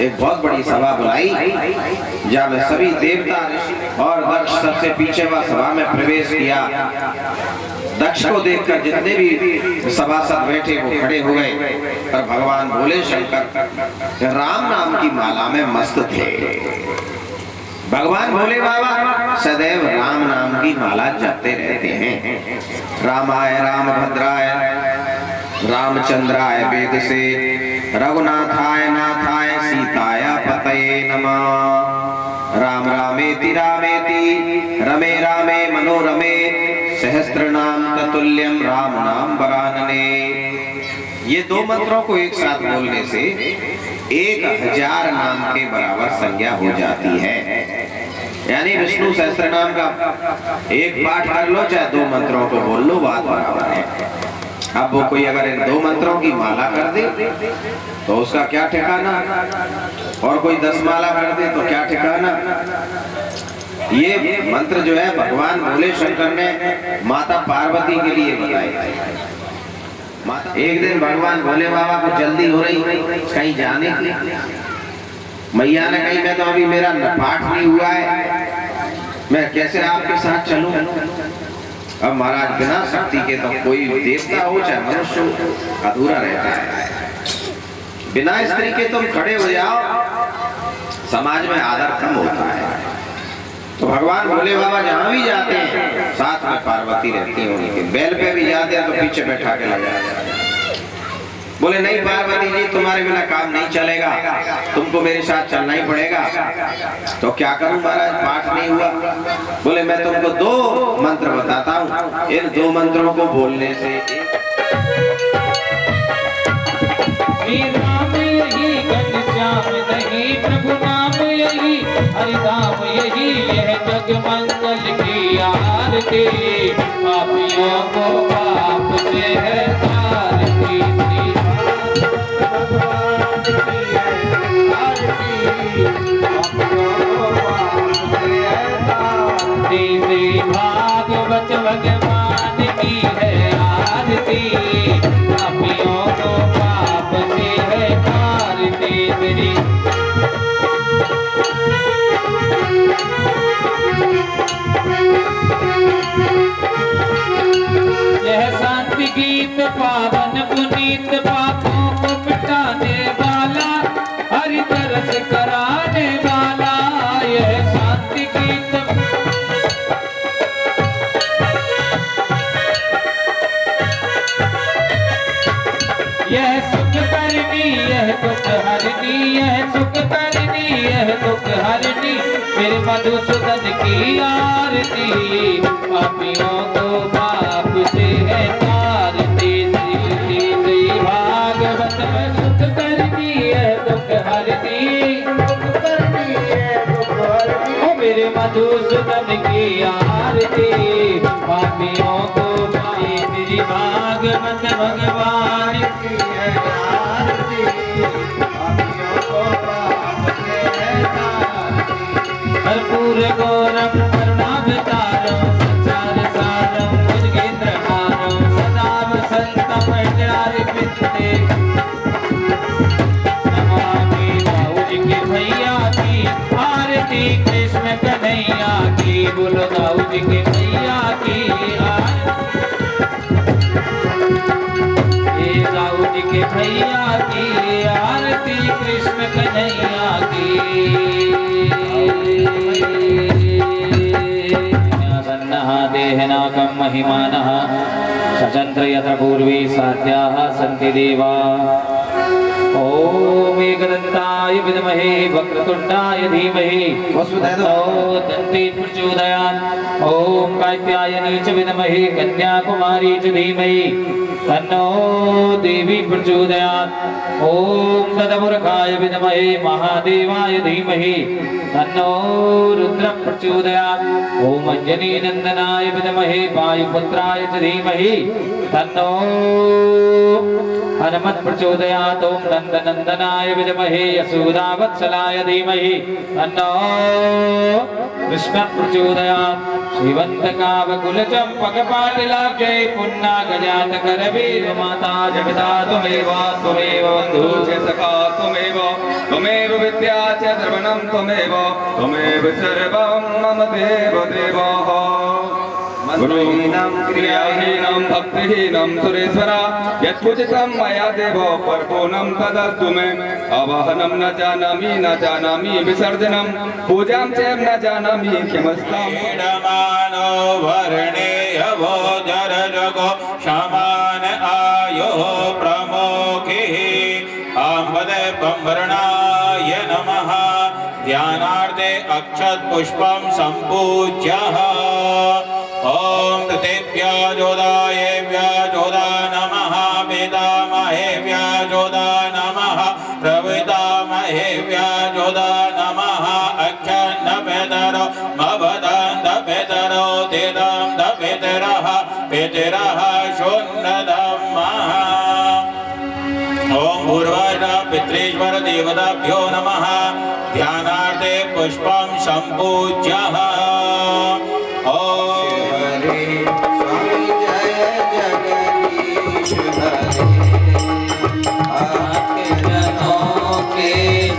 एक बहुत बड़ी सभा बुलाई, जहाँ में सभी देवता और दक्ष सबसे पीछे वह सभा में प्रवेश किया। दक्ष को देखकर जितने भी सभासद बैठे वो खड़े हो गए, और भगवान भोले शंकर राम नाम की माला में मस्त थे। भगवान भोले बाबा सदैव राम नाम की माला जपते रहते हैं। रामाय रामभद्राय रामचंद्राय वेद से, रघुनाथाय नाथाय सीताय पतये नमः। राम रामेति रामेति रमे रामे मनोरमे, सहस्त्र नाम ततुल्यम राम नाम वरानने। ये 2 मंत्रों को एक साथ बोलने से 1000 नाम के बराबर संज्ञा हो जाती है। यानी विष्णु सहस्त्र नाम का एक पाठ कर लो, चाहे 2 मंत्रों को बोल लो, बात बराबर है। अब वो कोई अगर इन 2 मंत्रों की माला कर दे तो उसका क्या ठिकाना, और कोई 10 माला कर दे तो क्या ठिकाना। ये मंत्र जो है भगवान भोले शंकर ने माता पार्वती के लिए बताए। एक दिन भगवान भोले बाबा को जल्दी हो रही कहीं जाने की, मैया ने कही मैं तो अभी मेरा पाठ नहीं हुआ है, मैं कैसे आपके साथ चलूं। अब महाराज बिना शक्ति के तो कोई देवता हो चाहे मनुष्य हो अधूरा रहता है। बिना स्त्री के तुम खड़े हो जाओ, समाज में आदर कम होता है। तो भगवान भोले बाबा जहां भी जाते हैं साथ में पार्वती रहती है उनके। बैल पे भी जाते हैं तो पीछे बैठा के लगा जाते हैं। बोले नहीं पार्वती जी, तुम्हारे बिना काम नहीं चलेगा, तुमको मेरे साथ चलना ही पड़ेगा। तो क्या करूं महाराज, पाठ नहीं हुआ। बोले मैं तुमको 2 मंत्र बताता हूँ, इन 2 मंत्रों को बोलने से नाम यही घनश्याम नहीं, प्रभु नाम यही, हरिनाम यही, यह जग मंगल की आरती। पापियों को पाप से है तारती, को बच भगवान की है आरती, पापियों को पाप से है तारती मेरी। यह शांति गीत पावन पुनीत पापों को मिटाने वाला, हरि तरस कराने वाला। यह शांति गीत यह सुख करनी यह दुख हरनी, यह सुख करनी यह दुख हरनी, मेरे मधुसूदन की आरती, पापियों को पाप से है तारती। श्री भागवत में सुख करनी यह दुख हरनी, ओ मेरे मधुसूदन की आरती, पापियों को मेरी भागवत भगवान की है आरती, पापियों को पाप से है तारती। कर्पूर गौरम करुणावतारम संसार सारम भुजगेन्द्रहारम सदा वसंतम हृदयारविंदे, नमामि दाऊद के भैया की आरती, कृष्ण कन्हैया की, बोलो दाऊद के भैया की आरती, दाऊद के भैया की आरती, कृष्ण कन्हैया की। देहनाकं महिमानः सचंत्र यत्र पूर्वे साध्याः सन्ति देवा। ओम एकदन्ताय विद्महे वक्रतुण्डाय धीमहि तन्नो दन्ती प्रचोदयात्। ओम कात्यायनी च विद्महे कन्याकुमारी च धीमहि तन्नो देवी प्रचोदयात्। ओम तदमुर्खाय विद्महे महादेवाय धीमहि तन्नो रुद्र प्रचोदयात्। ओम अंजनी नंदनाय विद्महे वायुपुत्राय च धीमहि तन्नो हनुमत् प्रचोदयात्। ओम नंदनंदनाय विद्महे यशोदावत्सलाय धीमहि तन्नो कृष्ण प्रचोदयात्। श्रीवन्तकावकुलचम्पकपाटिलाब्जै पुन्नागजातकरवीर माता जगदा त्वमेव त्वमेव बन्धु च सखा त्वमेव त्वमेव विद्या च द्रवणं त्वमेव त्वमेव सर्वं मम देव देवः। गुरुहीनं क्रियाहीनं भक्तिहीनं सुरेश्वरा यत्पूजितं मया देव परपूर्णं तदस्तु मे। आवाहनं न जानामि विसर्जनं पूजां च न जानामि किमस्तां। मानो वर्णेय भोजर जगो शमान आयो प्रमुखिः आम्बदे बंवर्णाय नमः। ध्यानार्थे अक्षत पुष्पं संपूज्यः। ओम तृतीभ्य जोदाय व्याजोदा नमः। वेदामहे व्याजोदा नमः। प्रविदामहे व्याजोदा नमः। अक्षन्न पेतरो मवदं दपेतरो तेदं दपेतरः पेतरः शून्नदम्मः। ओम पूर्वाय पितृश्वर देवताभ्यो नमः। ध्यानार्थे पुष्पं संपूज्यः। स्वामी जय जगदीश हरे। जनों के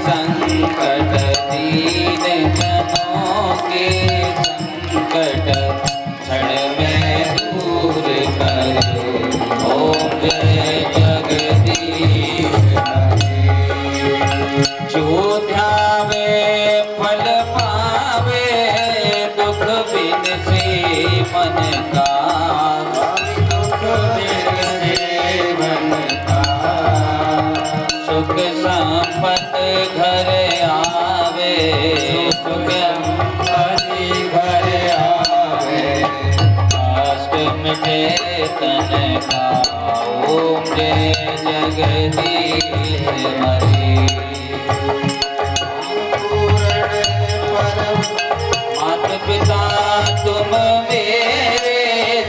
संकट दीन जनों के संकट क्षण में दूर करे। ओम जय जगदीश हरे। जो ध्यावे फल पावे दुख बिन से मन का। दुख बिन से मन का सुख संपत घर आवे। सुख संपत्ति घर आवे। कष्ट मिटे तन का। ओम जय जगदीश हरे। माता पिता तुम मेरे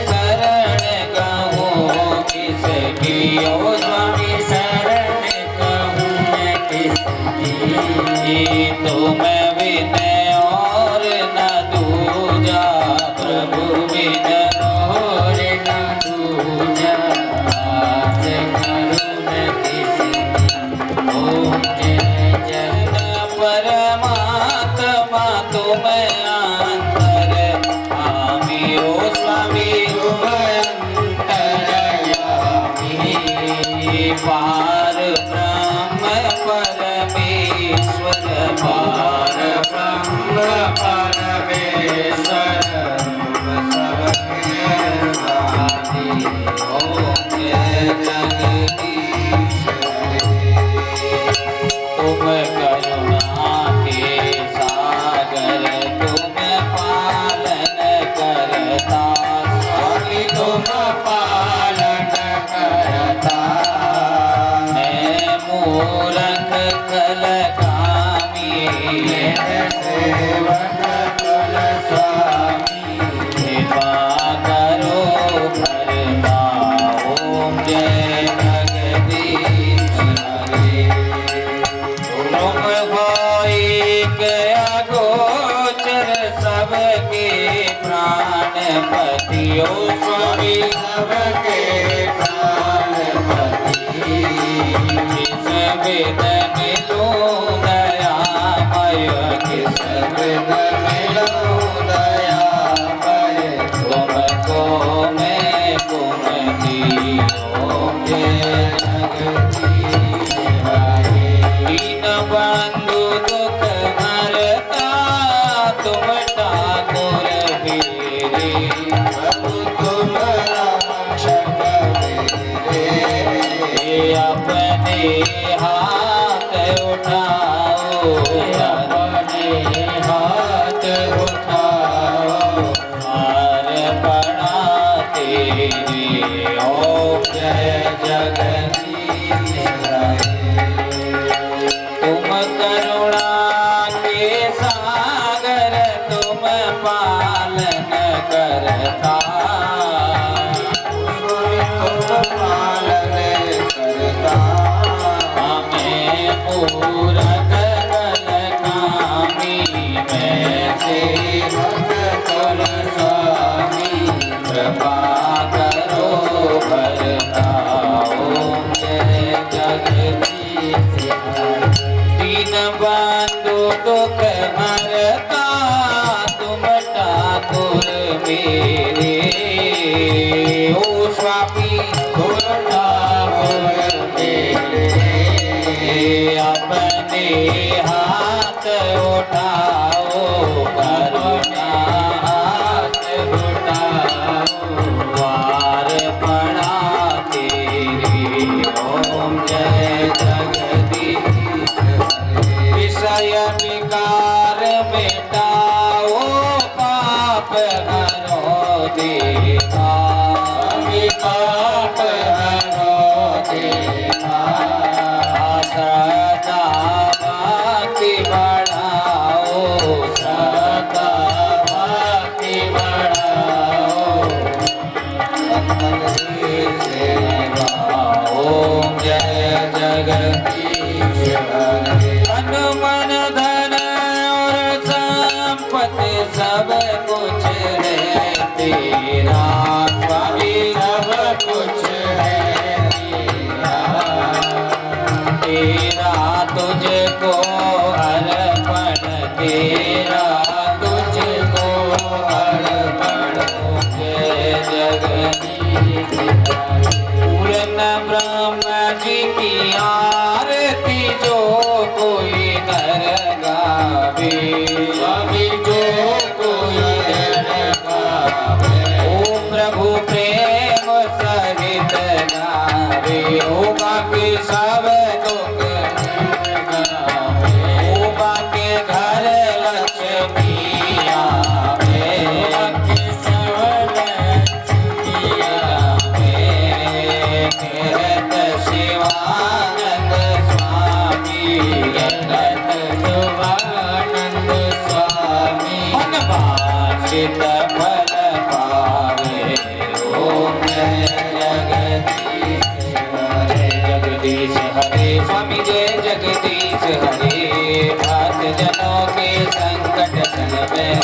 शरण कहूँ किसकी। ओ स्वामी शरण कहूँ मैं किसकी। तुम बिन और न दूजा प्रभु बिन पार ब्रह्म परमेश्वर पार ब्रह्म परमेश्वर सबके स्वामी ओम जय जगदीश तुम करुणा के सागर तुम पालन करता स्वामी तुम पालन करता मैं मूरख कल कामी सेवक कल स्वामी कृपा करो भरता ओम जय जगदीश हरे तुम होई गया गोचर सबके प्राणपति ओ स्वामी सबके प्राणपति किस वेद मिलूं दयामय किस वेद मिलूं दयामय तुमको मैं कुमति ओम जय जगदीश हरे दीन बंधु दुख हरता तुम ठाकुर मेरे प्रभु तुम रक्षक मेरे अपने हाथ उठाओ अपने हाथ उठाओ हार पड़ा तेरे ओम जय जगदीश हरे तुम करुणा के सागर तुम पालन करता तुम पालन करता हमें पूरक कल कामी मैं सेवक कुल स्वामी कृपा करो भरता ओम जय जगदीश दीन बंधु दुख हरता तुम ठाकुर मेरे ओ स्वामी तुम ठाकुर मेरे अपने हाथ उठाओ करुणा हाथ उठाओ द्वार पड़ा तेरे ओम जय जगदीश विषय विकार मिटाओ पाप हरो देवा पाप हरो देवा श्रद्धा भक्ति बढ़ाओ श्रद्धा भक्ति बढ़ाओ सेवा ओम जय जगदीश हरे तन मन धन और संपत्ति सब कुछ है तेरा स्वामी सब कुछ है तेरा तुझको अर्पण तेरा तुझको अर्पण जय जगदीश पूर्ण ब्रह्म जी की आरती जो कोई नर गावे स्वामी जो कोई नर गावे ओ प्रभु प्रेम सहित गावे ओ बाकी सब दुख गावे ओ बाकी घर लक्ष्मी आवे बाकी सब लक्ष्मी आवे कहत शिवानंद स्वामी कहत शिवानंद स्वामी मन वांछित फल पावे ओम जय जगदीश हरे जगदीश हरे स्वामी जय जगदीश हरे भक्त जनों के संकट सन में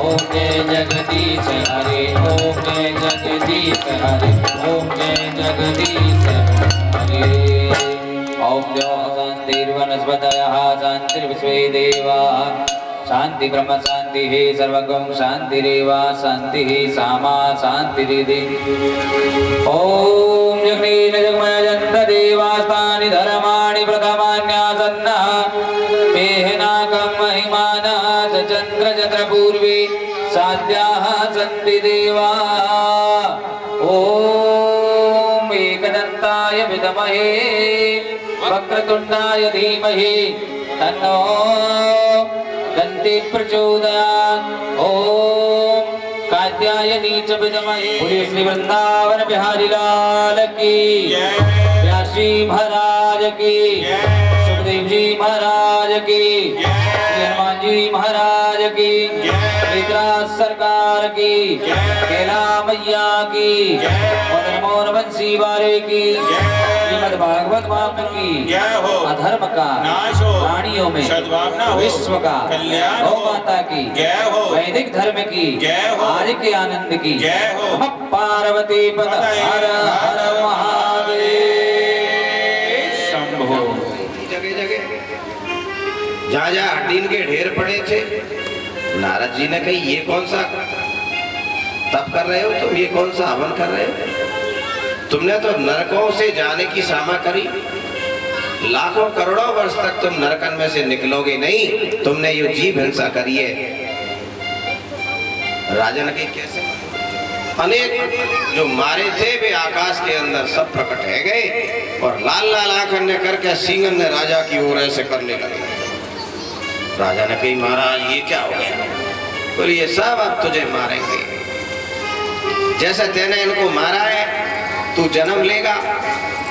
ओम जय जगदीश हरे ओम जय जगदीश हरे ओम जय जगदीश हरे ओम देव शांतिर्वनस्पतयः शांतिर्विश्वे देवाः शांति ब्रह्म शांति है सर्वगं शांतिरेव शांति सामा शांतिरिति। ओम जगदीश जगमय जन्त देवास्तानि धर्माणि प्रथमान्यासन्नः तेहनाकं महिमाना चन्द्र चन्द्र पूर्वे साध्याः सन्ति देवा। ओम एकदन्ताय विद्महे वक्रतुण्डाय धीमहि तन्नो दन्ति प्रचोदयात्। ओम कात्यायनी च विद्महे। बोलिए श्री वृंदावन बिहारी लाल की, व्यास जी महाराज की, सुखदेव जी महाराज की, श्री हनुमान जी महाराज की, विक्रांत सरकार की, कैला मैया की, मदन मोहन बंसी वाले की, श्रीमद् भागवत महात्म की, अधर्म का नाश हो, प्राणियों में सद्भावना हो, विश्व का कल्याण गौ हो, माता की, जय हो, वैदिक धर्म की, जय हो, आज के आनंद की, जय हो, नमः पार्वती पद हर हर महादेव शंभो। जगह जगह जहाँ जहाँ हड्डीन के ढेर पड़े थे, नारद जी ने कही ये कौन सा तप कर रहे हो तुम, ये कौन सा हवन कर रहे हो? तुमने तो नरकों से जाने की सामा करी, लाखों करोड़ों वर्ष तक तुम नरकन में से निकलोगे नहीं, तुमने ये जीव हिंसा करी है। राजा ने कही कैसे? अनेक जो मारे थे वे आकाश के अंदर सब प्रकट है गए और लाल लाल आंखन ने करके सींगन ने राजा की ओर ऐसे करने लगे। राजा ने कही महाराज ये क्या हो गया? बोले ये सब अब तुझे मारेंगे, जैसे तेने इनको मारा है तू जन्म लेगा,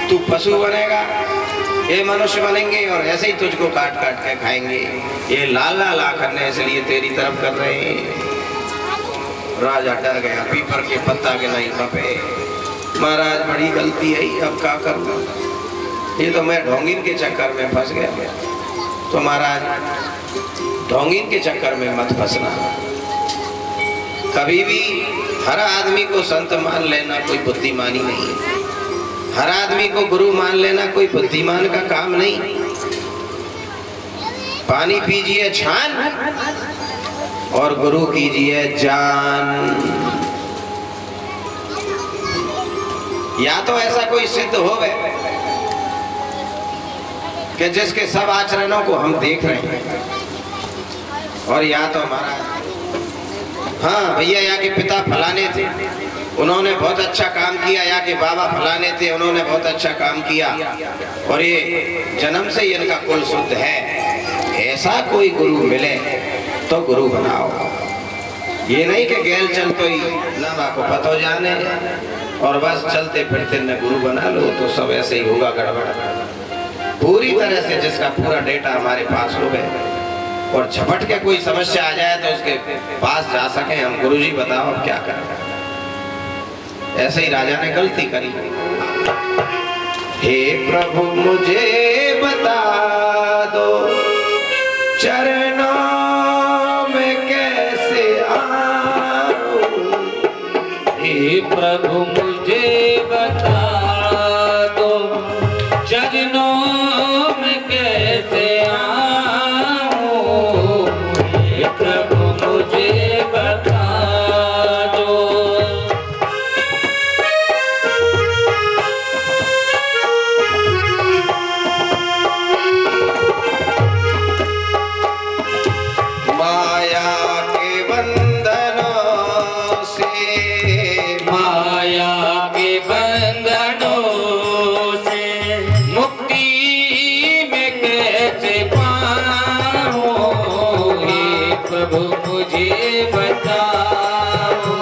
तू पशु बनेगा, ये मनुष्य बनेंगे और ऐसे ही तुझको काट काट के खाएंगे। ये लाल लाल आंखन ने इसलिए तेरी तरफ कर रहे हैं। राजा डर गया, पीपर के पत्ता के नहीं खपे। महाराज बड़ी गलती है, अब क्या करूं? ये तो मैं ढोंगिन के चक्कर में फंस गया। तो महाराज ढोंगिन के चक्कर में मत फंसना। कभी भी हर आदमी को संत मान लेना कोई बुद्धिमानी नहीं है, हर आदमी को गुरु मान लेना कोई बुद्धिमान का काम नहीं। पानी पीजिए छान और गुरु कीजिए जान। या तो ऐसा कोई सिद्ध हो गए कि जिसके सब आचरणों को हम देख रहे हैं, और या तो हमारा हाँ भैया यहाँ के पिता फलाने थे, उन्होंने बहुत अच्छा काम किया, यहाँ के बाबा फलाने थे, उन्होंने बहुत अच्छा काम किया और ये जन्म से ही इनका कुल शुद्ध है। ऐसा कोई गुरु मिले तो गुरु बनाओ। ये नहीं कि गैल चल तो ही ना को पता हो जाने और बस चलते फिरते न गुरु बना लो तो सब ऐसे ही होगा गड़बड़। पूरी तरह से जिसका पूरा डेटा हमारे पास हो गए और झपट के कोई समस्या आ जाए तो उसके पास जा सके हम, गुरुजी बताओ अब क्या करें। ऐसे ही राजा ने गलती करी। हे प्रभु मुझे बता दो चरणों में कैसे आऊं। हे प्रभु मुझे बता दो चरणों में कैसे आऊं। हे प्रभु मुझे बता दो। माया के बंधनों से, माया के बंधनों से मुक्ति में कैसे पाऊं। हे प्रभु मुझे बताओ।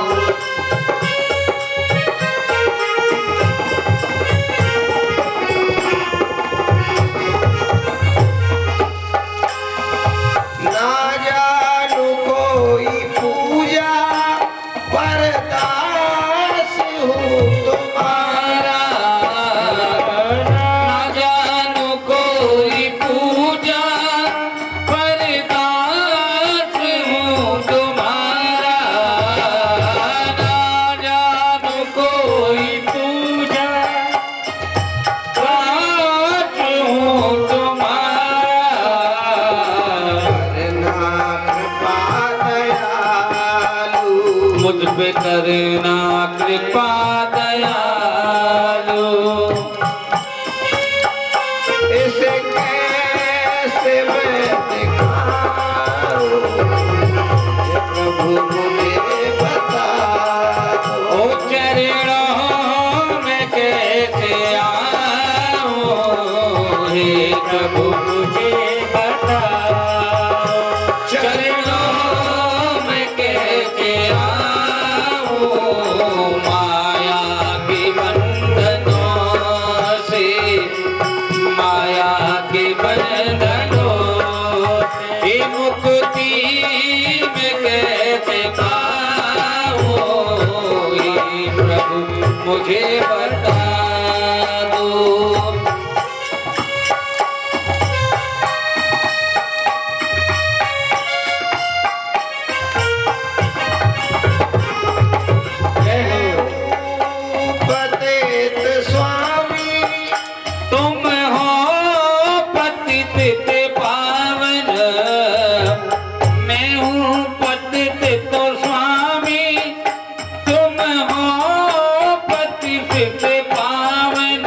ना जानू कोई पूजा पर दास हूँ तुम्हारा। ना जानू कोई पूजा पर दास हूँ तुम्हारा। मुझ पे करना कृपा दयालु। इसे कैसे मैं दिखाऊं, प्रभु मुझे बता दो। ओ चरणों में कैसे आऊं, हे प्रभु मुझे बता। चरणों में कैसे आऊं, माया के बंधनों से, माया के बंधनों से मुक्ति में कैसे पाऊं, हे प्रभु मुझे बता दो। पतित स्वामी तुम हो पतित पावन, मैं हूँ पतित तो स्वामी। तुम हो पतित पावन,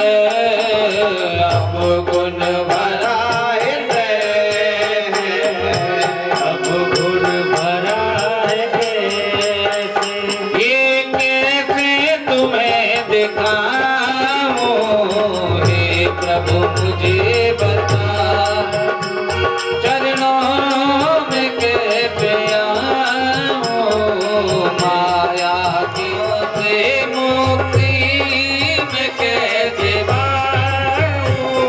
अब गुण भरा अब गुण भरा है कैसे, ये कैसे तुम्हें दिखाऊं, हे प्रभु मुझे बता। चरणों में कैसे आऊं, माया की से मुक्ति में कैसे पाऊं,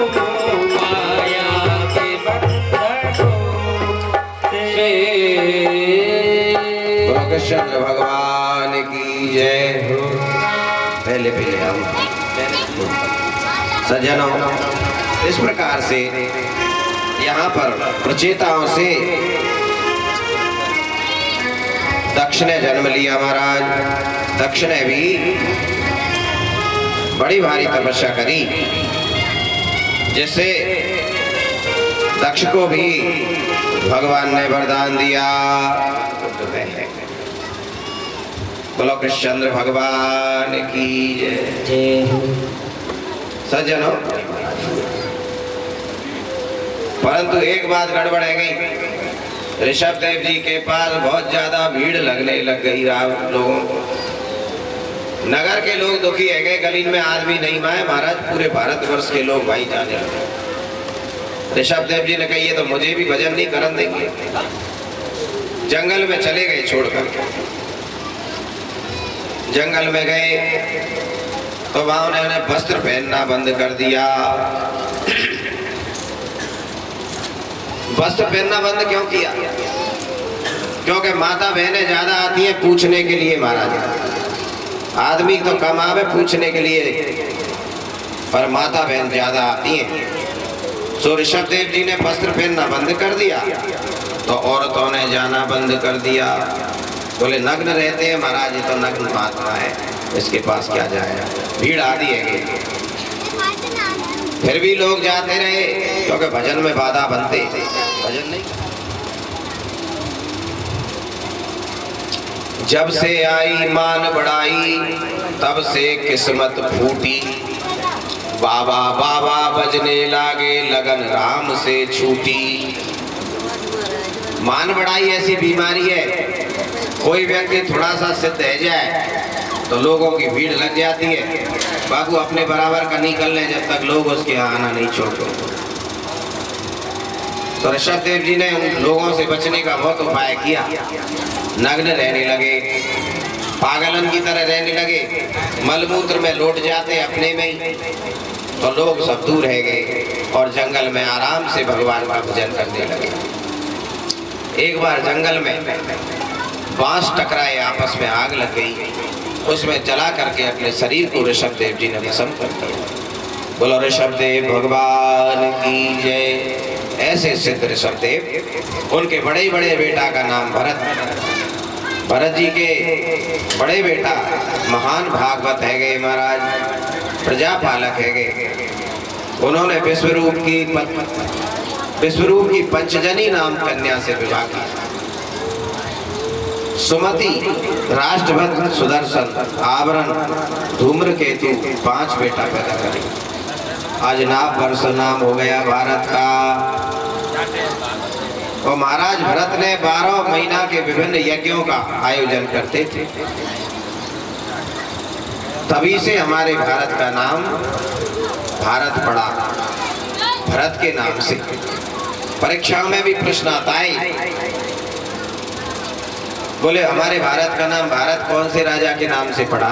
माया के बंधनों से। कृष्ण भगवान की जय हो। पहले पहले हम सज्जनों, इस प्रकार से यहाँ पर प्रचेताओं से दक्ष ने जन्म लिया महाराज। दक्ष ने भी बड़ी भारी तपस्या करी, जिससे दक्ष को भी भगवान ने वरदान दिया। बोलो कृष्णचंद्र भगवान की जय। सज्जनों, परंतु एक बात गड़बड़ है गई। ऋषभ देव जी के पास बहुत ज्यादा भीड़ लगने लग गई लोगों को। नगर के लोग दुखी है गए, गली में आदमी नहीं माए महाराज। पूरे भारतवर्ष के लोग भाई जाने लगे। ऋषभ देव जी ने कही ये तो मुझे भी भजन नहीं करन देंगे। जंगल में चले गए छोड़कर। जंगल में गए तो वहां उन्होंने वस्त्र पहनना बंद कर दिया। वस्त्र पहनना बंद क्यों किया? क्योंकि माता बहनें ज्यादा आती हैं पूछने के लिए महाराज। आदमी तो कम आवे पूछने के लिए, पर माता बहन ज्यादा आती हैं। सो ऋषभ देव जी ने वस्त्र पहनना बंद कर दिया, तो औरतों ने जाना बंद कर दिया। बोले नग्न रहते हैं महाराज, ये तो नग्न महात्मा है, इसके पास क्या जाएगा। भीड़ आदि है। फिर भी लोग जाते रहे, क्योंकि भजन में बाधा बनते। भजन नहीं। जब से आई मान बढ़ाई, तब से किस्मत फूटी। बाबा बाबा बजने लागे, लगन राम से छूटी। मान बढ़ाई ऐसी बीमारी है, कोई व्यक्ति थोड़ा सा सिद्ध है जाए तो लोगों की भीड़ लग जाती है। बाबू अपने बराबर का नहीं कर ले जब तक लोग उसके यहाँ आना नहीं छोड़ते। तो ऋषभ देव जी ने उन लोगों से बचने का बहुत उपाय किया। नग्न रहने लगे, पागलन की तरह रहने लगे, मलमूत्र में लौट जाते अपने में ही। तो लोग सब दूर रह गए और जंगल में आराम से भगवान का भजन करने लगे। एक बार जंगल में बांस टकराए, आपस में आग लग गई। उसमें जला करके अपने शरीर को ऋषभ देव जी ने भस्म कर दिया। बोलो ऋषभ देव भगवान की जय। ऐसे सिद्ध ऋषभ देव, उनके बड़े बड़े बेटा का नाम भरत। भरत जी के बड़े बेटा महान भागवत है गए महाराज, प्रजापालक है गए। उन्होंने विश्वरूप की पंचजनी नाम कन्या से विवाह किया। सुमति, राष्ट्रभक्त, सुदर्शन, आवरण, धूम्रकेतु 5 बेटा पैदा करे। आज नाम वर्ष नाम हो गया भारत का। और महाराज भरत ने 12 महीना के विभिन्न यज्ञों का आयोजन करते थे। तभी से हमारे भारत का नाम भारत पड़ा, भरत के नाम से। परीक्षाओं में भी प्रश्न आता है, बोले हमारे भारत का नाम भारत कौन से राजा के नाम से पड़ा?